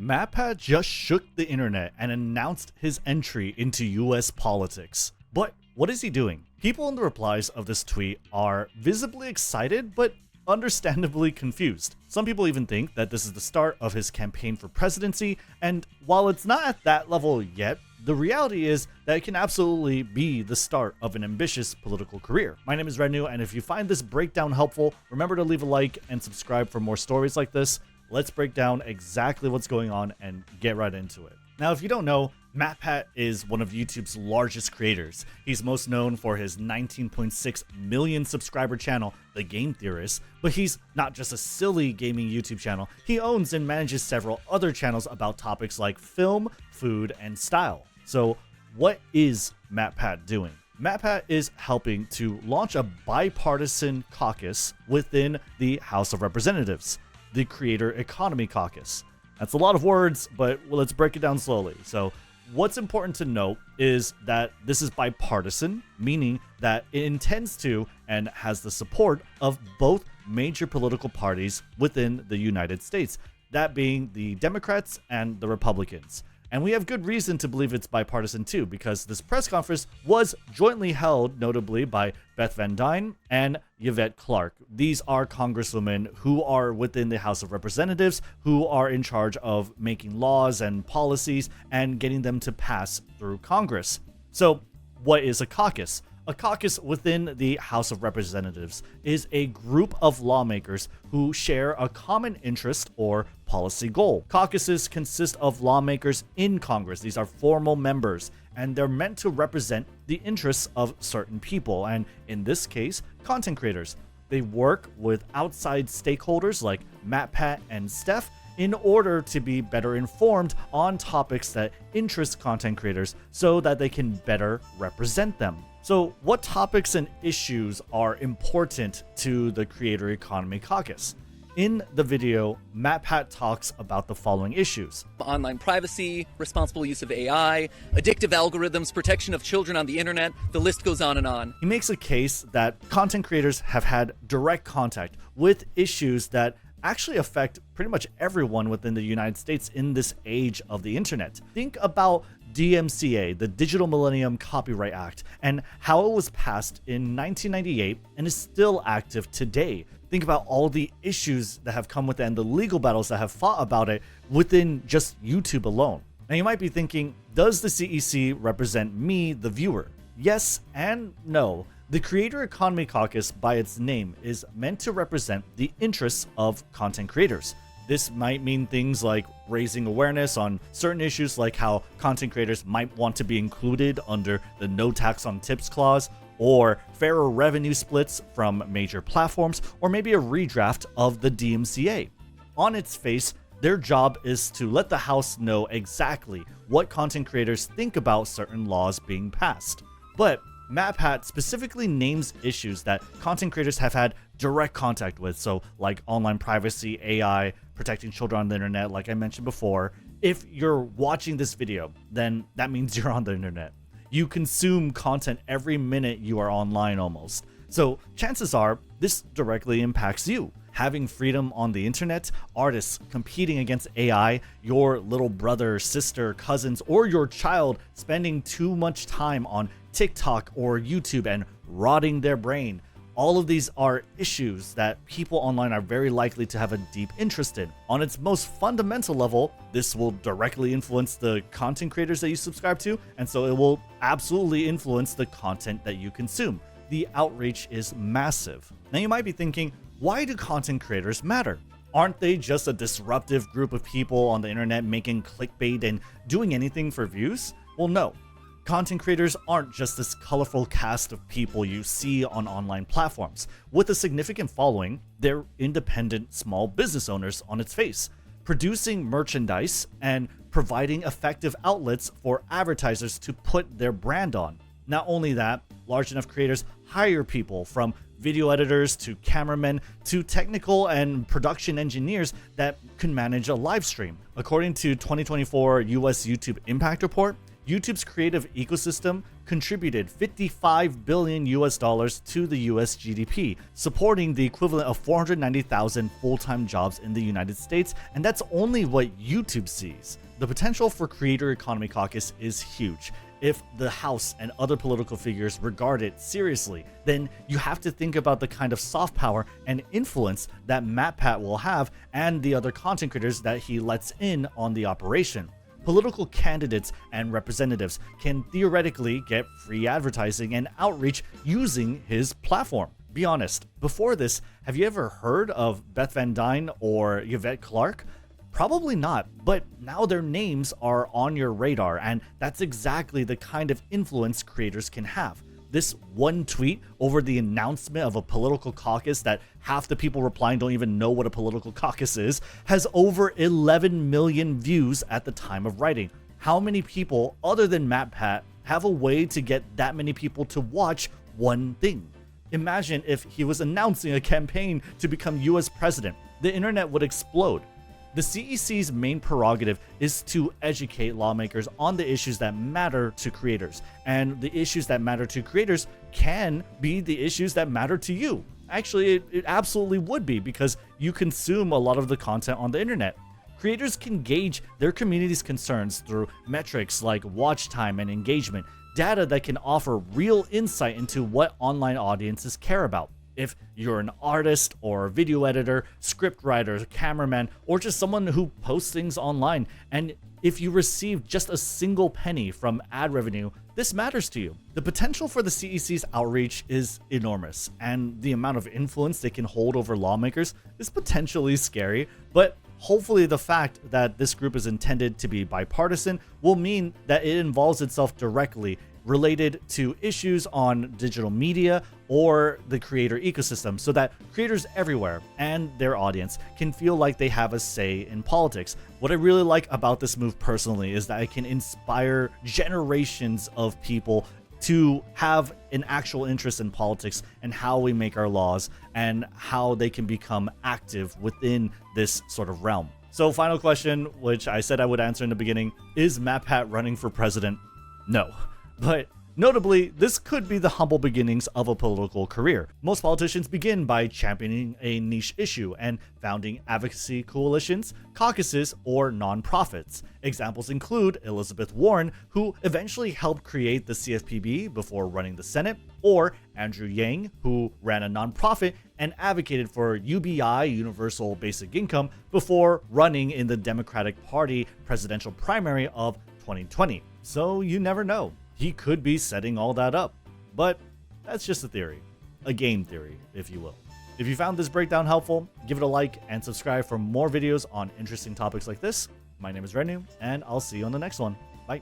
MatPat just shook the internet and announced his entry into US politics. But what is he doing? People in the replies of this tweet are visibly excited, but understandably confused. Some people even think that this is the start of his campaign for presidency, and while it's not at that level yet, the reality is that it can absolutely be the start of an ambitious political career. My name is Rednu, and if you find this breakdown helpful, remember to leave a like and subscribe for more stories like this. Let's break down exactly what's going on and get right into it. Now, if you don't know, MatPat is one of YouTube's largest creators. He's most known for his 19.6 million subscriber channel, The Game Theorist, but he's not just a silly gaming YouTube channel. He owns and manages several other channels about topics like film, food, and style. So what is MatPat doing? MatPat is helping to launch a bipartisan caucus within the House of Representatives, the Creator Economy Caucus. That's a lot of words, but let's break it down slowly. So what's important to note is that this is bipartisan, meaning that it intends to and has the support of both major political parties within the United States, that being the Democrats and the Republicans. And we have good reason to believe it's bipartisan too, because this press conference was jointly held, notably by Beth Van Duyne and Yvette Clarke. These are congresswomen who are within the House of Representatives, who are in charge of making laws and policies and getting them to pass through Congress. So what is a caucus? A caucus within the House of Representatives is a group of lawmakers who share a common interest or policy goal. Caucuses consist of lawmakers in Congress. These are formal members, and they're meant to represent the interests of certain people, and in this case, content creators. They work with outside stakeholders like MatPat and Steph in order to be better informed on topics that interest content creators so that they can better represent them. So what topics and issues are important to the Creator Economy Caucus? In the video, MatPat talks about the following issues: online privacy, responsible use of AI, addictive algorithms, protection of children on the internet, the list goes on and on. He makes a case that content creators have had direct contact with issues that actually affect pretty much everyone within the United States in this age of the internet. Think about DMCA, the Digital Millennium Copyright Act, and how it was passed in 1998 and is still active today. Think about all the issues that have come with it and the legal battles that have fought about it within just YouTube alone. Now you might be thinking, does the CEC represent me, the viewer? Yes and no. The Creator Economy Caucus, by its name, is meant to represent the interests of content creators. This might mean things like raising awareness on certain issues, like how content creators might want to be included under the no tax on tips clause, or fairer revenue splits from major platforms, or maybe a redraft of the DMCA. On its face, their job is to let the House know exactly what content creators think about certain laws being passed. But MatPat specifically names issues that content creators have had direct contact with, so like online privacy, AI, protecting children on the internet, like I mentioned before. If you're watching this video, then that means you're on the internet. You consume content every minute you are online almost. So chances are this directly impacts you. Having freedom on the internet, artists competing against AI, your little brother, sister, cousins, or your child spending too much time on TikTok or YouTube and rotting their brain. All of these are issues that people online are very likely to have a deep interest in. On its most fundamental level, this will directly influence the content creators that you subscribe to, and so it will absolutely influence the content that you consume. The outreach is massive. Now you might be thinking, why do content creators matter? Aren't they just a disruptive group of people on the internet making clickbait and doing anything for views? Well, no. Content creators aren't just this colorful cast of people you see on online platforms. With a significant following, they're independent small business owners on its face, producing merchandise and providing effective outlets for advertisers to put their brand on. Not only that, large enough creators hire people, from video editors to cameramen to technical and production engineers that can manage a live stream. According to 2024 US YouTube Impact Report, YouTube's creative ecosystem contributed $55 billion to the US GDP, supporting the equivalent of 490,000 full-time jobs in the United States, and that's only what YouTube sees. The potential for Creator Economy Caucus is huge. If the House and other political figures regard it seriously, then you have to think about the kind of soft power and influence that MatPat will have and the other content creators that he lets in on the operation. Political candidates and representatives can theoretically get free advertising and outreach using his platform. Be honest, before this, have you ever heard of Beth Van Dyne or Yvette Clarke? Probably not, but now their names are on your radar, and that's exactly the kind of influence creators can have. This one tweet over the announcement of a political caucus that half the people replying don't even know what a political caucus is has over 11 million views at the time of writing. How many people other than MatPat have a way to get that many people to watch one thing? Imagine if he was announcing a campaign to become US president. The internet would explode. The CEC's main prerogative is to educate lawmakers on the issues that matter to creators, and the issues that matter to creators can be the issues that matter to you. Actually, it absolutely would be, because you consume a lot of the content on the internet. Creators can gauge their community's concerns through metrics like watch time and engagement, data that can offer real insight into what online audiences care about. If you're an artist or video editor, script writer, cameraman, or just someone who posts things online, and if you receive just a single penny from ad revenue, this matters to you. The potential for the CEC's outreach is enormous, and the amount of influence they can hold over lawmakers is potentially scary, but hopefully the fact that this group is intended to be bipartisan will mean that it involves itself directly related to issues on digital media or the creator ecosystem, so that creators everywhere and their audience can feel like they have a say in politics. What I really like about this move personally is that it can inspire generations of people to have an actual interest in politics and how we make our laws and how they can become active within this sort of realm. So final question, which I said I would answer in the beginning, is MatPat running for president? No. But notably, this could be the humble beginnings of a political career. Most politicians begin by championing a niche issue and founding advocacy coalitions, caucuses, or nonprofits. Examples include Elizabeth Warren, who eventually helped create the CFPB before running the Senate, or Andrew Yang, who ran a nonprofit and advocated for UBI, Universal Basic Income, before running in the Democratic Party presidential primary of 2020. So you never know. He could be setting all that up, but that's just a theory, a game theory, if you will. If you found this breakdown helpful, give it a like and subscribe for more videos on interesting topics like this. My name is Rednu, and I'll see you on the next one. Bye.